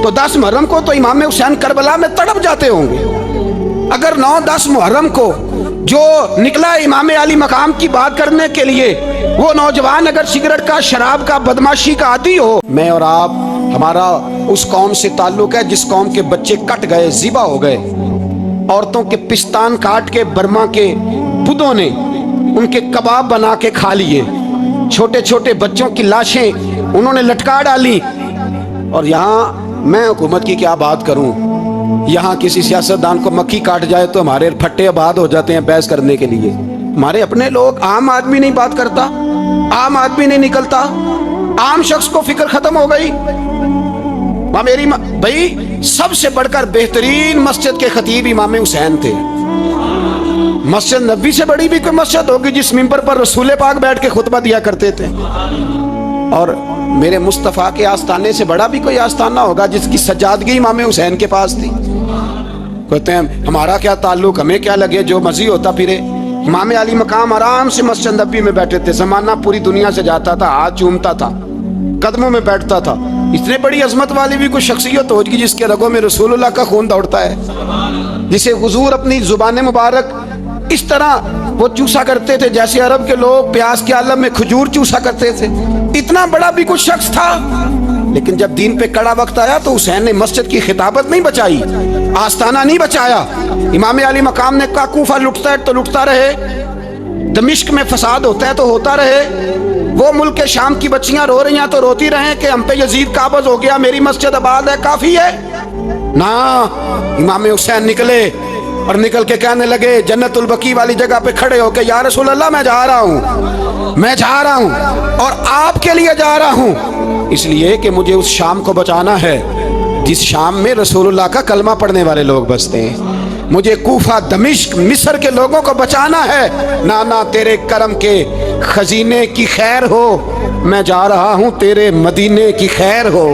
تو 10 محرم کو تو امام حسین کربلا میں تڑپ جاتے ہوں گے۔ اگر 9-10 محرم کو جو نکلا امام علی مقام کی بات کرنے کے لیے، وہ نوجوان اگر سگریٹ کا، شراب کا، بدماشی کا عادی ہو، میں اور آپ، ہمارا اس قوم سے تعلق ہے جس قوم کے بچے کٹ گئے، ذبح ہو گئے، عورتوں کے پستان کاٹ کے برما کے بدھوں نے ان کے کباب بنا کے کھا لیے، چھوٹے چھوٹے بچوں کی لاشیں انہوں نے لٹکا ڈالی، اور یہاں میں حکومت کی کیا بات کروں؟ یہاں کسی سیاستدان کو مکھی کاٹ جائے تو ہمارے پھٹے آباد ہو جاتے ہیں بحث کرنے کے لیے۔ ہمارے اپنے لوگ، عام آدمی نہیں بات کرتا، عام آدمی نہیں نکلتا، عام شخص کو فکر ختم ہو گئی۔ میری بھائی سب سے بڑھ کر بہترین مسجد کے خطیب امام حسین تھے۔ مسجد نبی سے بڑی بھی کوئی مسجد ہوگی جس ممبر پر رسول پاک بیٹھ کے خطبہ دیا کرتے تھے، اور میرے مصطفیٰ کے آستانے سے بڑا بھی کوئی آستانہ ہوگا جس کی سجادگی امام حسین کے پاس تھی۔ کہتے ہیں ہمارا کیا تعلق، ہمیں کیا لگے، جو مرضی ہوتا پھرے۔ امام علی مقام آرام سے مسجد نبی میں بیٹھے تھے، زمانہ پوری دنیا سے جاتا تھا، ہاتھ چومتا تھا، قدموں میں بیٹھتا تھا۔ اتنے بڑی عظمت والی بھی کوئی شخصیت ہوگی جس کے رگوں میں رسول اللہ کا خون دوڑتا ہے، جسے حضور اپنی زبان مبارک اس طرح وہ چوسا کرتے تھے جیسے عرب کے لوگ پیاس کے عالم میں کھجور چوسا کرتے تھے۔ اتنا بڑا بھی کوئی شخص تھا، لیکن جب دین پہ کڑا وقت آیا تو حسین نے مسجد کی خطابت نہیں بچائی، آستانہ نہیں بچایا۔ امام علی مقام نے کہا کوفہ لٹتا ہے تو لٹتا رہے، دمشق میں فساد ہوتا ہے تو ہوتا رہے، وہ ملک کے شام کی بچیاں رو رہی ہیں تو روتی رہیں کہ ہم پہ یزید قابض ہو گیا، میری مسجد آباد ہے، کافی ہے نا۔ امام حسین نکلے اور نکل کے کہنے لگے جنت البقیع والی جگہ پہ کھڑے ہو کے، یا رسول اللہ میں جا رہا ہوں اور آپ کے لیے جا رہا ہوں، اس لیے کہ مجھے اس شام کو بچانا ہے جس شام میں رسول اللہ کا کلمہ پڑھنے والے لوگ بستے ہیں، مجھے کوفہ، دمشق، مصر کے لوگوں کو بچانا ہے۔ نانا تیرے کرم کے خزینے کی خیر ہو، میں جا رہا ہوں تیرے مدینے کی خیر ہو۔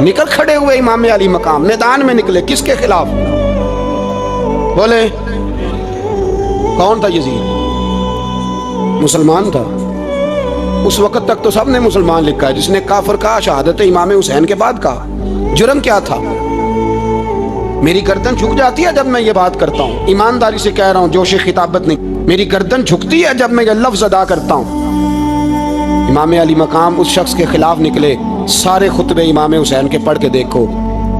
نکل کھڑے ہوئے امام علی مقام، میدان میں نکلے، کس کے خلاف؟ بولے کون تھا؟ یزید مسلمان تھا۔ اس وقت تک تو سب نے مسلمان لکھا ہے، جس نے کافر کہا شہادت امام حسین کے بعد کہا۔ جرم کیا تھا؟ میری گردن جھک جاتی ہے جب میں یہ بات کرتا ہوں، ایمانداری سے کہہ رہا ہوں، جوش خطابت نہیں، میری گردن جھکتی ہے جب میں یہ لفظ ادا کرتا ہوں۔ امام علی مقام اس شخص کے خلاف نکلے، سارے خطبے امام حسین کے پڑھ کے دیکھو۔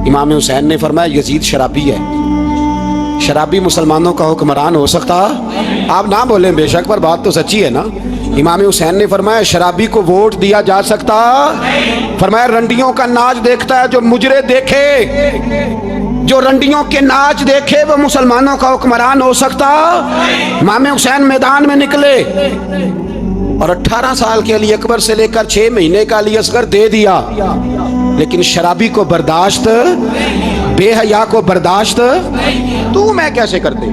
امام حسین نے فرمایا یزید شرابی ہے۔ شرابی مسلمانوں کا حکمران ہو سکتا؟ آپ نہ بولیں بے شک، پر بات تو سچی ہے نا۔ امام حسین نے فرمایا شرابی کو ووٹ دیا جا سکتا؟ فرمایا رنڈیوں کا ناچ دیکھتا ہے جو مجرے دیکھے، جو رنڈیوں کے ناچ دیکھے وہ مسلمانوں کا حکمران ہو سکتا؟ امام حسین میدان میں نکلے اور 18 سال کے علی اکبر سے لے کر 6 مہینے کا علی اصغر دے دیا، لیکن شرابی کو برداشت، بے حیا کو برداشت تو میں کیسے کرتے؟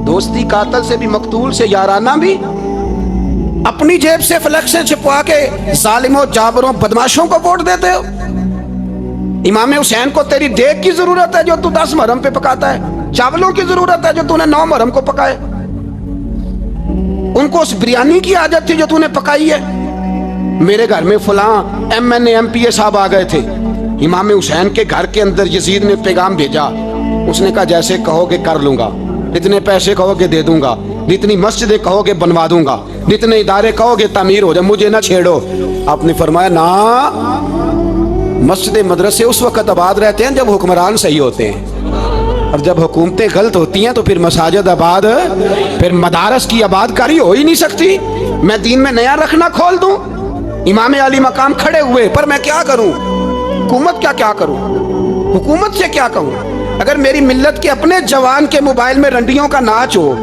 دوستی قاتل سے بھی، مقتول سے یارانہ بھی، اپنی جیب سے فلیکسیں چھپوا کے ظالموں، جابروں، بدماشوں کو ووٹ دیتے ہو۔ امام حسین کو تیری دیگ کی ضرورت ہے جو تو 10 محرم پہ پکاتا ہے، چاولوں کی ضرورت ہے جو تو نے 9 محرم کو پکائے، ان کو اس بریانی کی عادت تھی جو تو نے پکائی ہے۔ میرے گھر میں فلاں MNA MPA صاحب آ گئے تھے، امام حسین کے گھر کے اندر یزید نے پیغام بھیجا، اس نے کہا جیسے کہو گے کر لوں گا، جتنے پیسے کہو گے دے دوں گا، جتنی مسجدیں کہو گے بنوا دوں گا، جتنے ادارے کہو گے تعمیر ہو جائے، مجھے نہ چھیڑو۔ آپ نے فرمایا نا، مسجد مدرسے اس وقت آباد رہتے ہیں جب حکمران صحیح ہوتے ہیں، اور جب حکومتیں غلط ہوتی ہیں تو پھر مساجد آباد، پھر مدارس کی آباد کاری ہو ہی نہیں سکتی۔ میں دین میں نیا رکھنا کھول دوں؟ امام علی مقام کھڑے ہوئے، پر میں کیا کروں؟ حکومت کیا کروں؟ حکومت سے کیا کہوں؟ اگر میری ملت کے اپنے جوان کے موبائل میں رنڈیوں کا ناچ ہو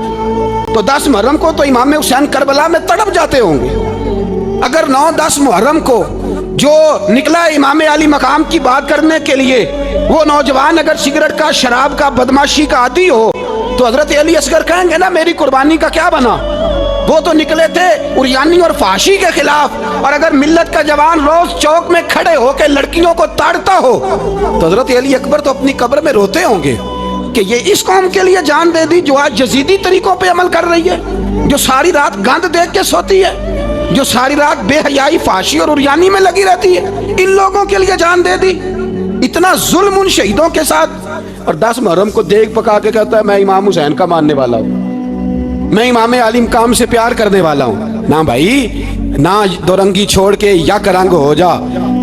تو 10 محرم کو تو امام حسین کربلا میں تڑپ جاتے ہوں گے۔ اگر 9-10 محرم کو جو نکلا امام علی مقام کی بات کرنے کے لیے، وہ نوجوان اگر سگریٹ کا، شراب کا، بدماشی کا عادی ہو تو حضرت علی اصغر کہیں گے نا میری قربانی کا کیا بنا؟ وہ تو نکلے تھے عریانی اور فحاشی کے خلاف، اور اگر ملت کا جوان روز چوک میں کھڑے ہو کے لڑکیوں کو تاڑتا ہو تو حضرت علی اکبر تو اپنی قبر میں روتے ہوں گے کہ یہ اس قوم کے لیے جان دے دی جو آج جزیدی طریقوں پہ عمل کر رہی ہے، جو ساری رات گند دیکھ کے سوتی ہے۔ जो सारी रात बेहयाई, फाशी और उरियानी में लगी रहती है, इन लोगों के लिए जान दे दी। इतना जुल्म उन शहीदों के साथ। और 10 मुहर्रम को देख पका के कहता है मैं इमाम हुसैन का मानने वाला हूँ, मैं इमाम आली मकाम से प्यार करने वाला हूँ। ना भाई, ना दोरंगी छोड़ के यक रंग हो जा,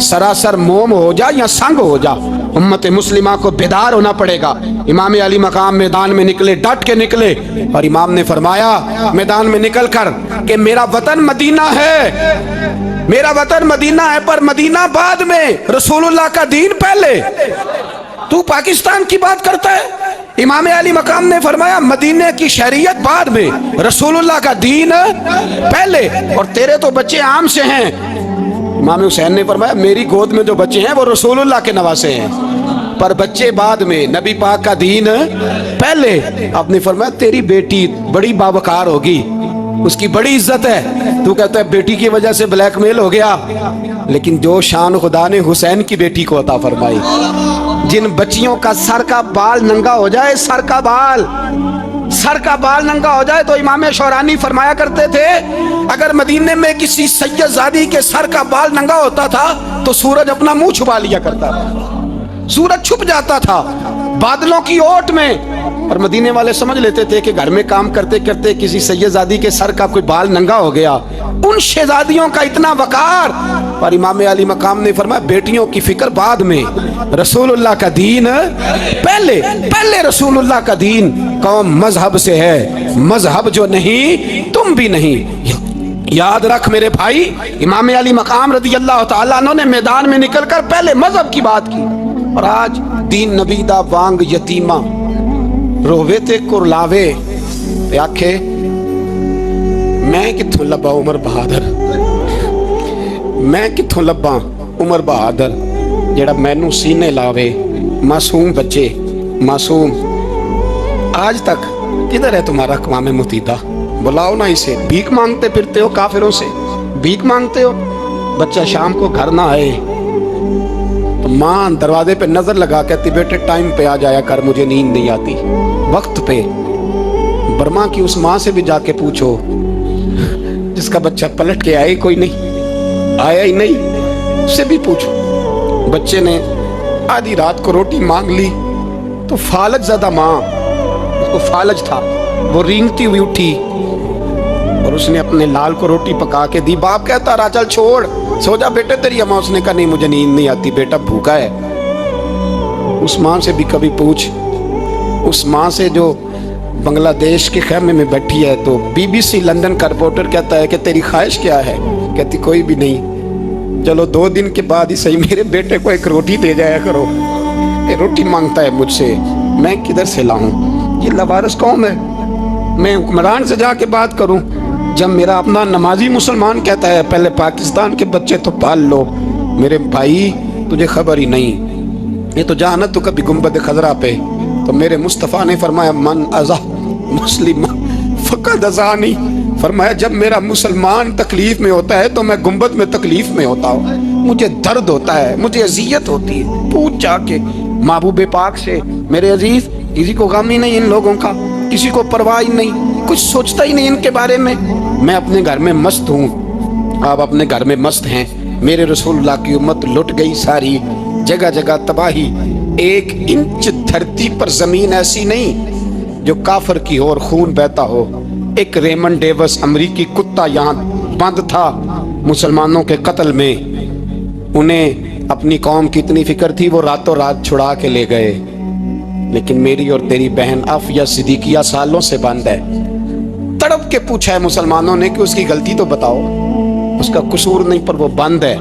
सरासर मोम हो जा या संग हो जा, उम्मत मुस्लिमा को बेदार होना पड़ेगा। इमाम अली मकाम मैदान में निकले, डट के निकले, और इमाम ने फरमाया मैदान में निकल कर कि मेरा वतन मदीना है, मेरा वतन मदीना है, पर मदीना बाद में, रसूलुल्लाह का दीन पहले। तू पाकिस्तान की बात करता है? इमाम अली मकाम ने फरमाया मदीने की शरीयत बाद में, रसूलुल्लाह का दीन पहले, और तेरे तो बच्चे आम से हैं। इमाम हुसैन ने फरमाया मेरी गोद में जो बच्चे हैं वो रसूलुल्लाह के नवासे हैं, पर बच्चे बाद में, नबी पाक का दीन पहले। आपने फरमाया तेरी बेटी बड़ी बावकार होगी, उसकी बड़ी इज्जत है, तू कहता है बेटी की वजह से ब्लैकमेल हो गया। लेकिन जो शान खुदा ने हुसैन की बेटी को अता फरमाई, जिन बच्चियों का सर का बाल नंगा हो जाए, सर का बाल नंगा हो जाए, तो इमाम शौरानी फरमाया करते थे अगर मदीने में किसी सैयदजादी के सर का बाल नंगा होता था तो सूरज अपना मुंह छुपा लिया करता था, सूरज छुप जाता था बादलों की ओट में। और मदीने वाले समझ लेते थे कि घर में काम करते करते किसी सैयदजादी के सर का कोई बाल नंगा हो गया। उन शहजादियों का इतना वकार। और इमाम अली मकाम ने फरमाया बेटियों की फिक्र बाद में, रसूलुल्लाह का दीन पहले, पहले रसूलुल्लाह का दीन। कौम मजहब से है, मजहब जो नहीं तुम भी नहीं। याद रख मेरे भाई, इमाम अली मकाम रज़ी अल्लाह तआला अन्हु ने मैदान में निकलकर पहले मजहब की बात की। और आज दीन नबी दा वांग यतीमा रोवे ते कुरलावे ते आखे मैं किथों लब्बा उमर बहादुर, मैं किथों लब्बा उमर बहादुर जेड़ा मैनू सीने लावे। मासूम बच्चे, मासूम। आज तक किधर है तुम्हारा अक़वाम मुत्तहिदा? बुलाओ ना इसे। भीख मांगते फिरते हो, काफिरों से भीख मांगते हो। बच्चा शाम को घर ना आए तो माँ दरवाजे पे नजर लगा कहती बेटे टाइम पे आ जाया कर, मुझे नींद नहीं आती, वक्त पे। बर्मा की उस माँ से भी जाके पूछो जिसका बच्चा पलट के आए कोई नहीं, आया ही नहीं, उससे भी पूछो। बच्चे ने आधी रात को रोटी मांग ली तो फालज ज़्यादा माँ, उसको फालज था, वो रेंगती हुई उठी और उसने अपने लाल को रोटी पका के दी। बाप कहता रहा चल छोड़, सो जा बेटे तेरी अम्मा। उसने कहा नहीं मुझे नींद नहीं आती, बेटा भूखा है। उस माँ से भी कभी पूछ, उस माँ से जो बांग्लादेश के खेमे में बैठी है। तो BBC लंदन का रिपोर्टर कहता है कि तेरी ख्वाहिश क्या है? कहती कोई भी नहीं, चलो 2 दिन के बाद ही सही मेरे बेटे को एक रोटी दे जाया करो, ये रोटी मांगता है मुझसे, मैं किधर से लाऊं? ये लवारिस कौम है, मैं हुक्मरान से जाके बात करूं? जब मेरा अपना नमाजी मुसलमान कहता है पहले पाकिस्तान के बच्चे तो पाल लो। मेरे भाई तुझे खबर ही नहीं, ये तो जाना तो कभी गुंबद खजरा पे तो मेरे मुस्तफ़ा ने फरमाया मन अज़ा मुस्लिम फ़क़द अज़ानी। फरमाया जब मेरा मुसलमान तकलीफ में होता है तो मैं गुंबद में तकलीफ में होता हूँ, मुझे दर्द होता है, मुझे अजियत होती है। पूछ जाके महबूब पाक से। मेरे अजीज, किसी को गम ही नहीं इन लोगों का, किसी को परवाह ही नहीं, कुछ सोचता ही नहीं इनके बारे में। मैं अपने घर में मस्त हूँ, आप अपने घर में मस्त हैं। मेरे रसूलुल्लाह की उम्मत लुट गई सारी, जगह जगह तबाही। 1 इंच धरती पर जमीन ऐसी नहीं जो काफर की हो और खून बहता हो। एक रेमंड डेविस अमरीकी कुत्ता यहाँ बंद था मुसलमानों के कत्ल में। उन्हें अपनी कौम की इतनी फिक्र थी, वो रातों रात छुड़ा के ले गए। लेकिन मेरी और तेरी बहन आफिया सिद्दीकिया सालों से बंद है। तड़प के पूछा है मुसलमानों ने कि उसकी गलती तो बताओ, उसका कसूर नहीं, पर वो बंद है।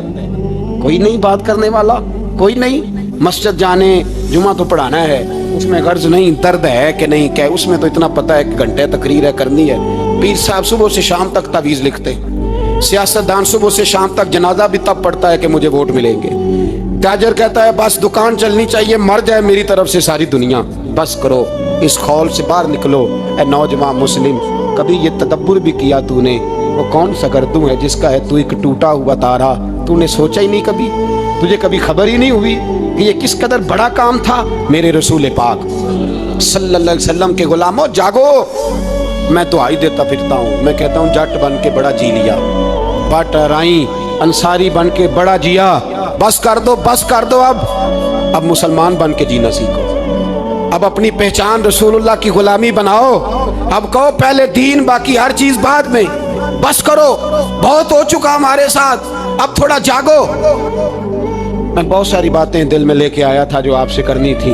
कोई नहीं बात करने वाला, कोई नहीं। मस्जिद जाने, जुमा तो पढ़ाना है, उसमें गर्ज नहीं, दर्द है कि नहीं क्या, उसमें तो इतना पता है कि घंटे तकरीर है करनी है। पीर साहब सुबह से शाम तक तावीज़ लिखते, सियासतदान सुबह से शाम तक जनाजा भी तब पढ़ता है कि मुझे वोट मिलेंगे। ताजर कहता है बस दुकान चलनी चाहिए, मर जाए मेरी तरफ से सारी दुनिया, बस करो, इस खौल से बाहर निकलो। ए नौजवान मुस्लिम, कभी ये तदब्बुर भी किया तूने? वो कौन सा गर्दू है जिसका है तू एक टूटा हुआ तारा? तूने सोचा ही नहीं कभी? तुझे कभी खबर ही नहीं हुई कि ये किस कदर बड़ा काम था? मेरे रसूल पाक सल्लल्लाहु अलैहि वसल्लम के गुलामों जागो। मैं दुआई देता फिरता हूँ, मैं कहता हूँ जट बन के बड़ा जी लिया, बट राई अंसारी बन के बड़ा जिया। बस कर दो अब मुसलमान बन के जीना सीखो। अब अपनी पहचान रसूलुल्लाह की गुलामी बनाओ। अब कहो पहले दीन बाकी हर चीज बाद में। बस करो, बहुत हो चुका हमारे साथ, अब थोड़ा जागो। मैं बहुत सारी बातें दिल में लेके आया था जो आपसे करनी थी,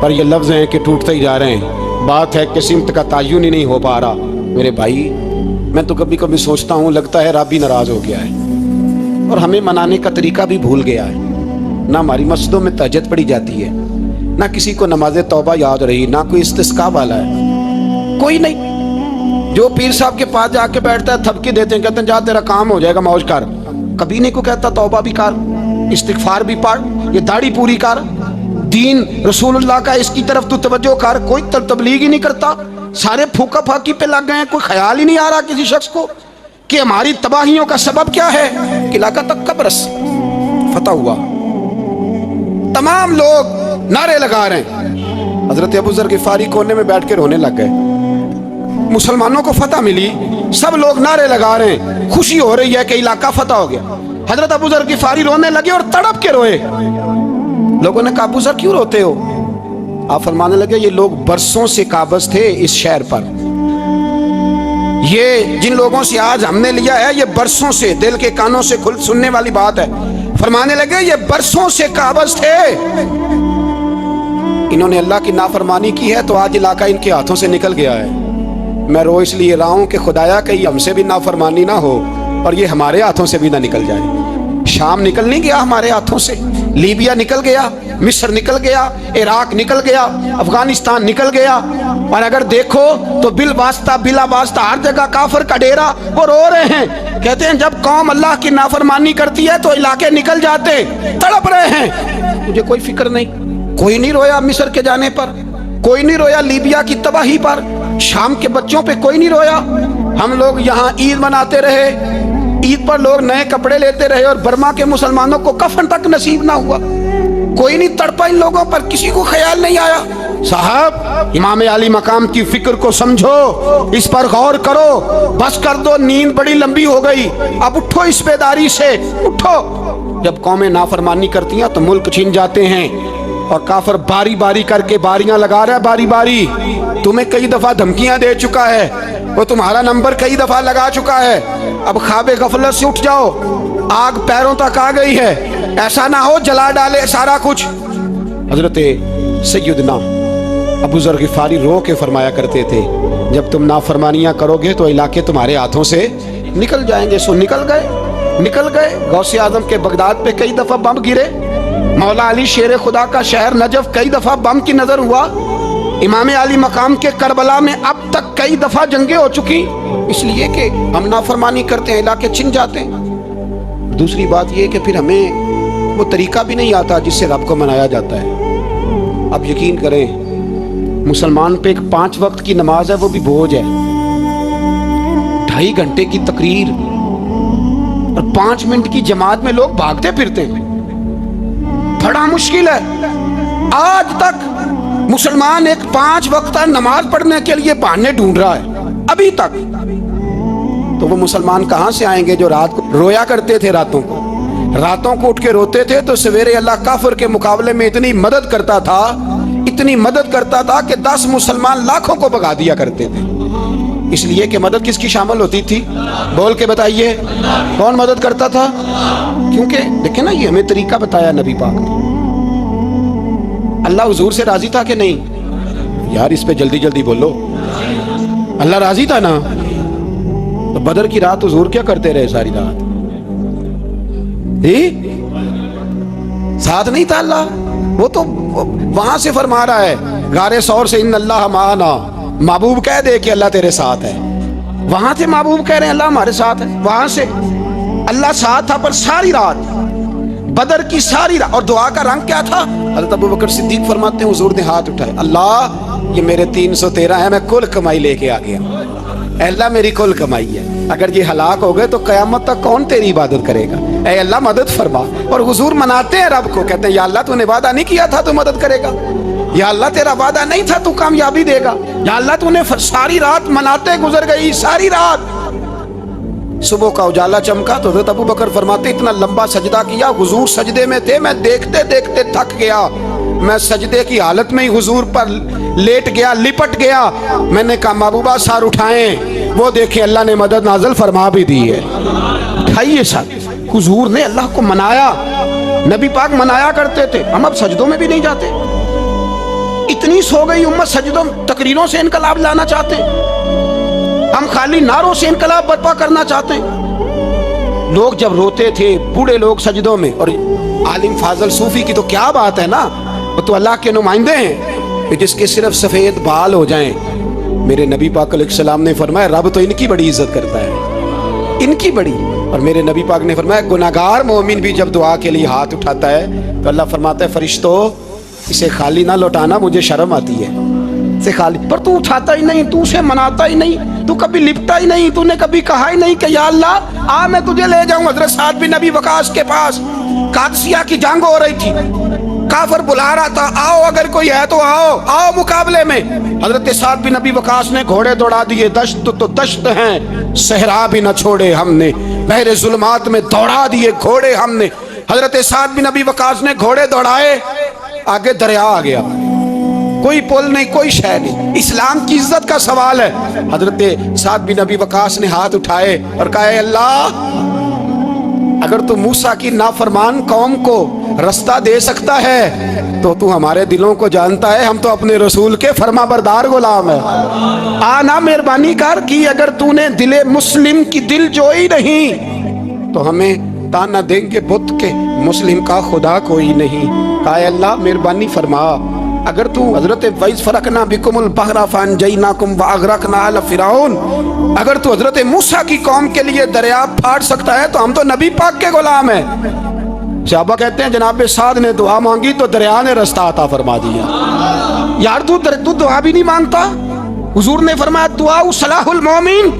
पर ये लफ्ज हैं कि टूटते ही जा रहे हैं। बात है कि सिमत का तायुन ही नहीं हो पा रहा। मेरे भाई, मैं तो कभी कभी सोचता हूँ लगता है रब भी नाराज हो गया है और हमें मनाने का तरीका भी भूल गया है। ना हमारी मस्जिदों में तहज्जुद पढ़ी जाती है, ना किसी को नमाज तौबा याद रही, ना कोई इस्तिस्का वाला है, कोई नहीं। जो पीर साहब के पास जाके बैठता है थपकी देते हैं, कहते हैं जा तेरा काम हो जाएगा, मौज कर। कभी नहीं को कहता तौबा भी कर, इस्तिगफार भी पढ़, ये दाढ़ी पूरी कर, दीन रसूलुल्लाह का इसकी तरफ तू तवज्जो कर। कोई तबलीग ही नहीं करता, सारे फूका फाकी पे लग गए हैं। कोई ख्याल ही नहीं आ रहा किसी शख्स को कि हमारी तबाहियों का सबब क्या है। कि इलाका तक का बरस फतह हुआ, तमाम लोग नारे लगा रहे हैं। हजरत अबू ज़र गिफ़ारी कोने में बैठ के रोने लग गए। मुसलमानों को फतह मिली, सब लोग नारे लगा रहे हैं, खुशी हो रही है कि इलाका फतह हो गया। हजरत अबू ज़र गिफ़ारी रोने लगे और तड़प के रोए। लोगों ने कहा अबू ज़र क्यों रोते हो? आप फरमाने लगे ये लोग बरसों से काबज थे इस शहर पर, ये जिन लोगों से आज हमने लिया है ये बरसों से, दिल के कानों से खुल सुनने वाली बात है। फरमाने लगे ये बरसों से काबज थे, इन्होंने अल्लाह की नाफरमानी की है तो आज इलाका इनके हाथों से निकल गया है। मैं रो इसलिए रहा हूं कि खुदाया कहीं हमसे भी नाफरमानी ना हो और ये हमारे हाथों से भी ना निकल जाए। शाम निकल नहीं गया हमारे हाथों से, लीबिया निकल गया, मिस्र निकल गया, इराक निकल गया, अफगानिस्तान निकल गया। और अगर देखो तो बिल वास्ता बिला वास्ता हर जगह काफिर का डेरा। वो रो रहे हैं, कहते हैं जब कौम अल्लाह की नाफरमानी करती है तो इलाके निकल जाते, तड़प रहे हैं। मुझे कोई फिक्र नहीं, कोई नहीं रोया मिस्र के जाने पर, कोई नहीं रोया लीबिया की तबाही पर, शाम के बच्चों पे कोई नहीं रोया। हम लोग यहाँ ईद मनाते रहे, ईद पर लोग नए कपड़े लेते रहे और बर्मा के मुसलमानों को कफन तक नसीब ना हुआ। कोई नहीं तड़पा इन लोगों पर, किसी को ख्याल नहीं आया। साहब, इमाम अली मकाम की फिक्र को समझो, इस पर गौर करो, बस कर दो, नींद बड़ी लंबी हो गई, अब उठो इस बेदारी से, उठो। जब कौमें नाफरमानी करती हैं तो मुल्क छिन जाते हैं और काफिर बारी बारी करके बारियां लगा रहा है, बारी बारी। तुम्हें कई दफा धमकियां दे चुका है, वो तुम्हारा नंबर कई दफा लगा चुका है। अब ख्वाबे गफलत से उठ जाओ, आग पैरों तक आ गई है, ऐसा ना हो जला डाले सारा कुछ। हजरत सैयदना अबू ज़र गिफ़ारी रो के फरमाया करते थे जब तुम नाफरमानियां करोगे तो इलाके तुम्हारे हाथों से निकल जाएंगे। सो निकल गए। गौसे आजम के बगदाद पे कई दफा बम गिरे, मौला अली शेर खुदा का शहर नजफ कई दफा बम की नजर हुआ, इमाम अली मकाम के करबला में अब तक कई दफा जंगें हो चुकी, इसलिए कि हम नाफरमानी करते हैं, इलाके छिन जाते हैं। दूसरी बात यह कि फिर हमें वो तरीका भी नहीं आता जिससे रब को मनाया जाता है। अब यकीन करें, मुसलमान पे एक 5 वक्त की नमाज है, वो भी बोझ है। 2.5 घंटे की तकरीर और 5 मिनट की जमात में लोग भागते फिरते हैं, बड़ा मुश्किल है। आज तक मुसलमान एक 5 वक्त नमाज पढ़ने के लिए बहाने ढूंढ रहा है अभी तक। तो वो मुसलमान कहां से आएंगे जो रात को रोया करते थे, रातों को उठ के रोते थे तो सवेरे अल्लाह काफिर के मुकाबले में इतनी मदद करता था कि 10 मुसलमान लाखों को भगा दिया करते थे। इसलिए कि मदद किसकी शामिल होती थी? बोल के बताइए, कौन मदद करता था? क्योंकि देखे ना, ये हमें तरीका बताया नबी पाक ने। अल्लाह हुजूर से राजी था कि नहीं? यार इस पे जल्दी जल्दी बोलो। अल्लाह राजी था ना? तो बदर की रात हुजूर क्या करते रहे सारी रात? साथ नहीं था अल्लाह? वो तो वहां से फरमा रहा है गारे सौर से, इन अल्लाह माना। महबूब कह दे कि अल्लाह तेरे साथ है। वहां से महबूब कह रहे हैं अल्लाह हमारे साथ है, वहां से अल्लाह साथ था। पर सारी रात, बदर की सारी रात, और दुआ का रंग क्या था? हज़रत अबू बकर सिद्दीक फरमाते हैं हुजूर ने हाथ उठाए, अल्लाह ये मेरे 313 है, मैं कुल कमाई लेके आ गया। अल्लाह मेरी कुल कमाई है, अगर ये हलाक हो गए तो कयामत तक कौन तेरी इबादत करेगा? ऐ अल्लाह मदद फरमा। और हुजूर मनाते हैं रब को, कहते हैं या अल्लाह तूने वादा नहीं किया था तू मदद करेगा, या अल्लाह तेरा वादा नहीं था तू कामयाबी देगा, या अल्लाह तूने सारी रात मनाते गुजर गई, सारी रात। صبح کا اجالا چمکا تو حضرت ابو بکر فرماتے اتنا لمبا سجدہ کیا، حضور سجدے میں تھے، میں دیکھتے دیکھتے تھک گیا، میں سجدے کی حالت میں ہی حضور پر لیٹ گیا، لپٹ گیا۔ میں نے کہا محبوبہ سار اٹھائیں، وہ دیکھیں اللہ نے مدد نازل فرما بھی دی ہے۔ اٹھائیے سر، حضور نے اللہ کو منایا، نبی پاک منایا کرتے تھے، ہم اب سجدوں میں بھی نہیں جاتے۔ اتنی سو گئی امت سجدوں، تقریروں سے انقلاب لانا چاہتے ہیں، ہم خالی نعروں سے انقلاب برپا کرنا چاہتے ہیں۔ لوگ جب روتے تھے بوڑھے لوگ سجدوں میں، اور عالم فاضل صوفی کی تو کیا بات ہے نا، وہ تو اللہ کے نمائندے ہیں کہ جس کے صرف سفید بال ہو جائیں۔ میرے نبی پاک علیہ السلام نے فرمایا رب تو ان کی بڑی عزت کرتا ہے، ان کی بڑی۔ اور میرے نبی پاک نے فرمایا گناہگار مومن بھی جب دعا کے لیے ہاتھ اٹھاتا ہے تو اللہ فرماتا ہے فرشتوں اسے خالی نہ لوٹانا، مجھے شرم آتی ہے اسے خالی۔ پر تو اٹھاتا ہی نہیں، تو اسے مناتا ہی نہیں، تو کبھی لپٹا ہی نہیں، تو نے کبھی کہا ہی نہیں کہ یا اللہ آ میں تجھے لے جاؤں۔ حضرت سعد بن نبی وقاص کے پاس قادسیہ کی جنگ ہو رہی تھی، کافر بلا رہا تھا آؤ اگر کوئی ہے تو آؤ، آؤ مقابلے میں۔ حضرت سعد بن نبی وقاص نے گھوڑے دوڑا دیے، دشت تو دشت ہیں صحرا بھی نہ چھوڑے ہم نے، بحر ظلمات میں دوڑا دیے گھوڑے ہم نے۔ حضرت سعد بن نبی وقاص نے گھوڑے دوڑائے، آگے دریا آ گیا، کوئی پل نہیں، کوئی شے نہیں۔ اسلام کی عزت کا سوال ہے۔ حضرت سعد بن نبی وقاص نے ہاتھ اٹھائے اور کہا اے اللہ اگر تو موسیٰ کی نافرمان قوم کو رستہ دے سکتا ہے تو تو ہمارے دلوں کو جانتا ہے، ہم تو اپنے رسول کے فرما بردار غلام ہیں۔ آنا مہربانی کر کی اگر تو نے دل مسلم کی دل جوئی نہیں تو ہمیں تانا دیں گے بت کے مسلم کا خدا کوئی نہیں۔ کہا اے اللہ مہربانی فرما اگر تو حضرت وَإِذْ فَرَقْنَا بِكُمُ الْبَحْرَ فَأَنْجَيْنَاكُمْ وَأَغْرَقْنَا آلَ فِرْعَوْنَ، اگر تو حضرت موسیٰ کی قوم کے لیے دریا پھاڑ سکتا ہے تو ہم تو نبی پاک کے غلام ہیں۔ صحابہ کہتے ہیں جناب سعد نے دعا مانگی تو دریا نے رستہ عطا فرما دیا۔ یار تو دعا بھی نہیں مانگتا؟ حضور نے فرمایا دعا صلاح المومن،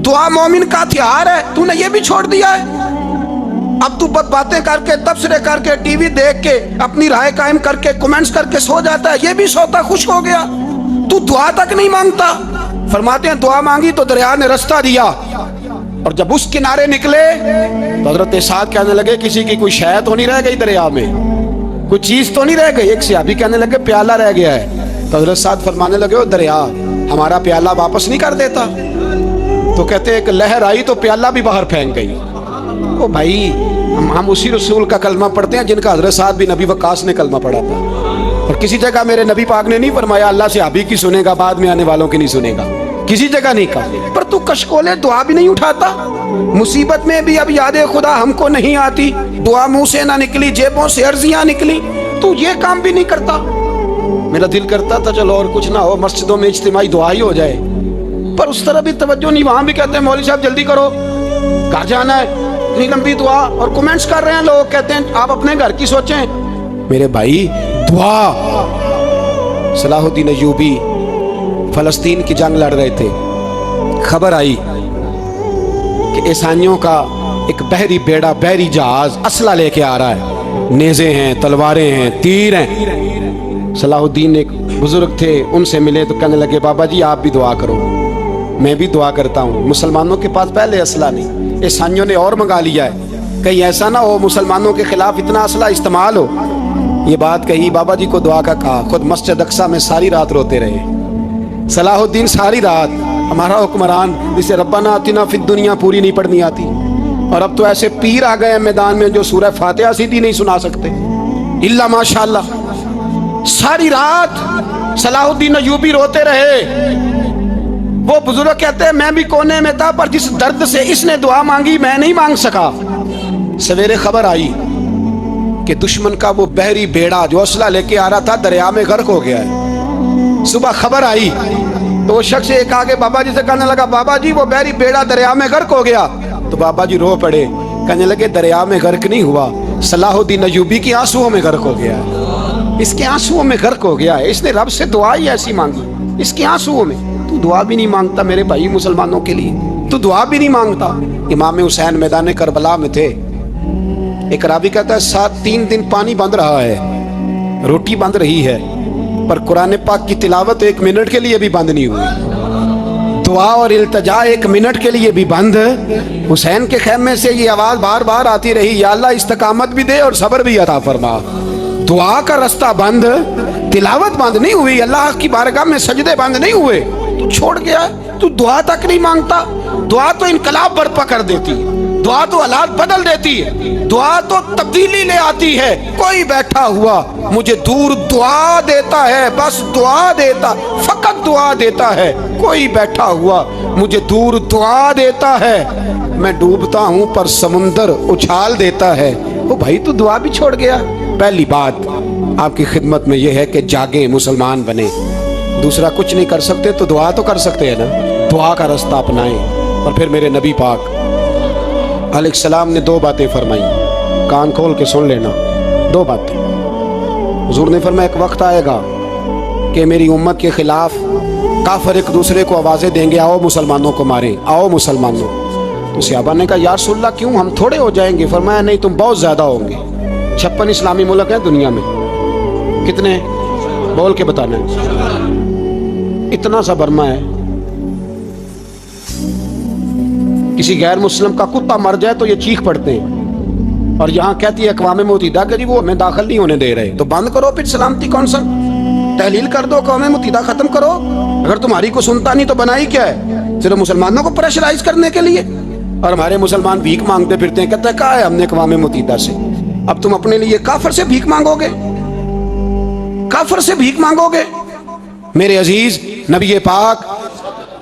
دعا مومن کا ہتھیار ہے، تو نے یہ بھی چھوڑ دیا ہے۔ اب تو باتیں کر کے تبصرے کر کے ٹی وی دیکھ کے اپنی رائے قائم کر کے کمنٹس کر کے سو جاتا ہے، یہ بھی سوتا خوش ہو گیا، تو دعا تک نہیں مانگتا۔ فرماتے ہیں دعا مانگی تو دریا نے رستہ دیا، اور جب اس کنارے نکلے تو حضرت سعد کہنے لگے کسی کی کوئی شے تو نہیں رہ گئی دریا میں، کوئی چیز تو نہیں رہ گئی۔ ایک صحابی کہنے لگے پیالہ رہ گیا ہے، تو حضرت سعد فرمانے لگے وہ دریا ہمارا پیالہ واپس نہیں کر دیتا؟ تو کہتے ہیں ایک لہر آئی تو پیالہ بھی باہر پھینک گئی۔ او بھائی ہم اسی رسول کا کلمہ پڑھتے ہیں جن کا حضرت سعد بن نبی وقاص نے کلمہ پڑھا تھا، اور کسی جگہ میرے نبی پاک نے نہیں فرمایا اللہ صحابی کی سنے گا بعد میں آنے والوں کی نہیں سنے گا، کسی جگہ نہیں کہا۔ پر تو کشکولے دعا بھی نہیں اٹھاتا، مصیبت میں بھی اب یاد خدا ہم کو نہیں آتی، دعا منہ سے نہ نکلی جیبوں سے عرضیاں نکلی، تو یہ کام بھی نہیں کرتا۔ میرا دل کرتا تھا چلو اور کچھ نہ ہو مسجدوں میں اجتماعی دعا ہی ہو جائے، پر اس طرح بھی توجہ نہیں، وہاں بھی کہتے ہیں مولوی صاحب جلدی کرو گھر جانا ہے، اتنی لمبی دعا، اور کمنٹس کر رہے ہیں لوگ کہتے ہیں آپ اپنے گھر کی سوچیں۔ میرے بھائی دعا، صلاح الدین ایوبی فلسطین کی جنگ لڑ رہے تھے، خبر آئی کہ عیسائیوں کا ایک بحری بیڑا بحری جہاز اسلحہ لے کے آ رہا ہے، نیزے ہیں تلواریں ہیں تیر ہیں۔ صلاح الدین ایک بزرگ تھے ان سے ملے تو کہنے لگے بابا جی آپ بھی دعا کرو۔ میں بھی دعا کرتا ہوں، مسلمانوں کے پاس پہلے اسلحہ نہیں، عیسائیوں نے اور منگا لیا ہے، کہیں ایسا نہ ہو مسلمانوں کے خلاف اتنا اسلحہ استعمال ہو۔ یہ بات کہی، بابا جی کو دعا کا کہا، خود مسجد اقصیٰ میں ساری رات روتے رہے۔ صلاح الدین ساری رات، ہمارا حکمران جسے ربنا آتنا فی الدنیا پوری نہیں پڑھنی آتی، اور اب تو ایسے پیر آ گئے ہیں میدان میں جو سورہ فاتحہ سیدھی نہیں سنا سکتے الا ماشاءاللہ۔ ساری رات صلاح الدین ایوبی روتے رہے۔ وہ بزرگ کہتے ہیں میں بھی کونے میں تھا، پر جس درد سے اس نے دعا مانگی میں نہیں مانگ سکا۔ سویرے خبر آئی کہ دشمن کا وہ بحری بیڑا جو اسلحہ لے کے آ رہا تھا دریا میں غرق ہو گیا ہے۔ صبح خبر آئی تو وہ شخص ایک آگے بابا جی سے کہنے لگا بابا جی وہ بحری بیڑا دریا میں غرق ہو گیا، تو بابا جی رو پڑے، کہنے لگے دریا میں غرق نہیں ہوا، صلاح الدین ایوبی کی آنسوؤں میں غرق ہو گیا ہے، اس کے آنسوؤں میں غرق ہو گیا ہے، اس نے رب سے دعا ہی ایسی مانگی اس کے آنسوؤں میں۔ تو دعا بھی نہیں مانگتا میرے بھائی مسلمانوں کے لیے، تو دعا بھی نہیں مانگتا۔ امام حسین میدان کربلا میں تھے، ایک راوی کہتا ہے 3 دن پانی بند رہا ہے، روٹی بند رہی ہے، پر قرآن پاک کی تلاوت 1 منٹ کے لیے بھی بند نہیں ہوئی۔ दुआ और इल्तिजा 1 मिनट के लिए भी बंद। हुसैन के खैमे से ये आवाज बार बार आती रही, या अल्लाह इस्तकामत भी दे और सब्र भी अता फरमा। दुआ का रास्ता बंद, तिलावत बंद नहीं हुई, अल्लाह की बारगाह में सजदे बंद नहीं हुए, तू छोड़ गया, तू दुआ तक नहीं मांगता। दुआ तो इनकलाब बर्पा कर देती है, दुआ तो हालात बदल देती है, दुआ तो तब्दीली ले आती है। कोई बैठा हुआ मुझे दूर दुआ देता है, बस दुआ देता, फकत दुआ देता है। कोई बैठा हुआ मुझे दूर दुआ देता है, मैं डूबता हूं पर समुंदर उछाल देता है। ओ भाई तू दुआ भी छोड़ गया। पहली बात आपकी खिदमत में यह है कि जागे, मुसलमान बने। दूसरा कुछ नहीं कर सकते तो दुआ तो कर सकते हैं ना, दुआ का रास्ता अपनाएं। और फिर मेरे नबी पाक अलैहिस्सलाम ने 2 बातें फरमाई, कान खोल के सुन लेना। 2 बातें हुजूर ने फरमाया, एक वक्त आएगा कि मेरी उम्मत के खिलाफ काफिर एक दूसरे को आवाज़ें देंगे, आओ मुसलमानों को मारें, आओ मुसलमानों। तो सहाबा ने कहा, या रसूलल्लाह क्यों, हम थोड़े हो जाएंगे? फरमाया, नहीं, तुम बहुत ज़्यादा होंगे। 56 इस्लामी मुल्क हैं दुनिया में, कितने बोल के बताना है? इतना सा बर्मा है। किसी गैर मुस्लिम का कुत्ता मर जाए तो ये चीख पड़ते हैं, और यहाँ कहती है अक़वाम मुत्तहिदा कि जी वो हमें दाखिल नहीं होने दे रहे। तो बंद करो फिर सलामती कौंसल, तहलील कर दो, अक़वाम मुत्तहिदा खत्म करो। अगर तुम्हारी को सुनता नहीं तो बनाई क्या है? सिर्फ मुसलमानों को प्रेशराइज करने के लिए। और हमारे मुसलमान भीख मांगते फिरते हैं, कहते हैं कहा है हमने अक़वाम मुत्तहिदा से। अब तुम अपने लिए काफिर से भीख मांगोगे, काफिर से भीख मांगोगे? मेरे अजीज नबी पाक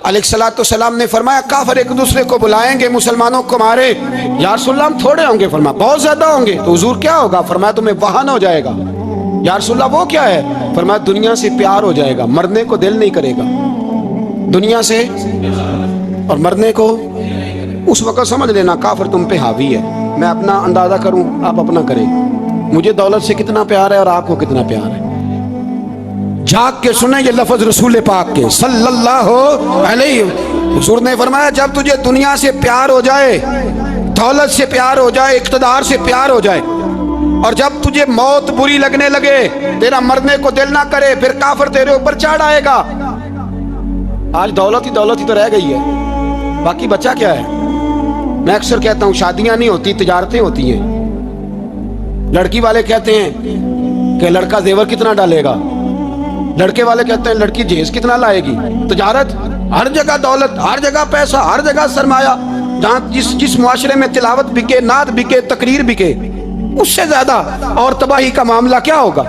अलैहिस्सलाम ने फरमाया, काफिर एक दूसरे को बुलाएंगे, मुसलमानों को मारे। या रसूलल्लाह हम थोड़े होंगे? फरमाया बहुत ज्यादा होंगे। तो हुजूर क्या होगा? फरमाया तुम्हें वहन हो जाएगा। या रसूलल्लाह वो क्या है? फरमाया दुनिया से प्यार हो जाएगा, मरने को दिल नहीं करेगा दुनिया से, और मरने को उस वक्त समझ लेना काफिर तुम पे हावी है। मैं अपना अंदाजा करूं, आप अपना करें। मुझे दौलत से कितना प्यार है और आपको कितना प्यार है। जाग के सुने ये लफ्ज रसूल पाक के सल्लल्लाहु अलैहि। हुजूर ने फरमाया, जब तुझे दुनिया से प्यार हो जाए, दौलत से प्यार हो जाए, इक़्तिदार से प्यार हो जाए, और जब तुझे मौत बुरी लगने लगे, तेरा मरने को दिल ना करे, फिर काफिर तेरे ऊपर चढ़ आएगा। आज दौलत ही तो रह गई है, बाकी बचा क्या है? मैं अक्सर कहता हूँ शादियां नहीं होती, तिजारतें होती हैं। लड़की वाले कहते हैं कि लड़का जेवर कितना डालेगा, लड़के वाले कहते हैं लड़की जहेज कितना लाएगी। तिजारत, हर जगह दौलत, हर जगह पैसा, हर जगह सरमाया। जहाँ जिस मुआशरे में तिलावत बिके, नात बिके, तकरीर बिके, उससे ज्यादा और तबाही का मामला क्या होगा?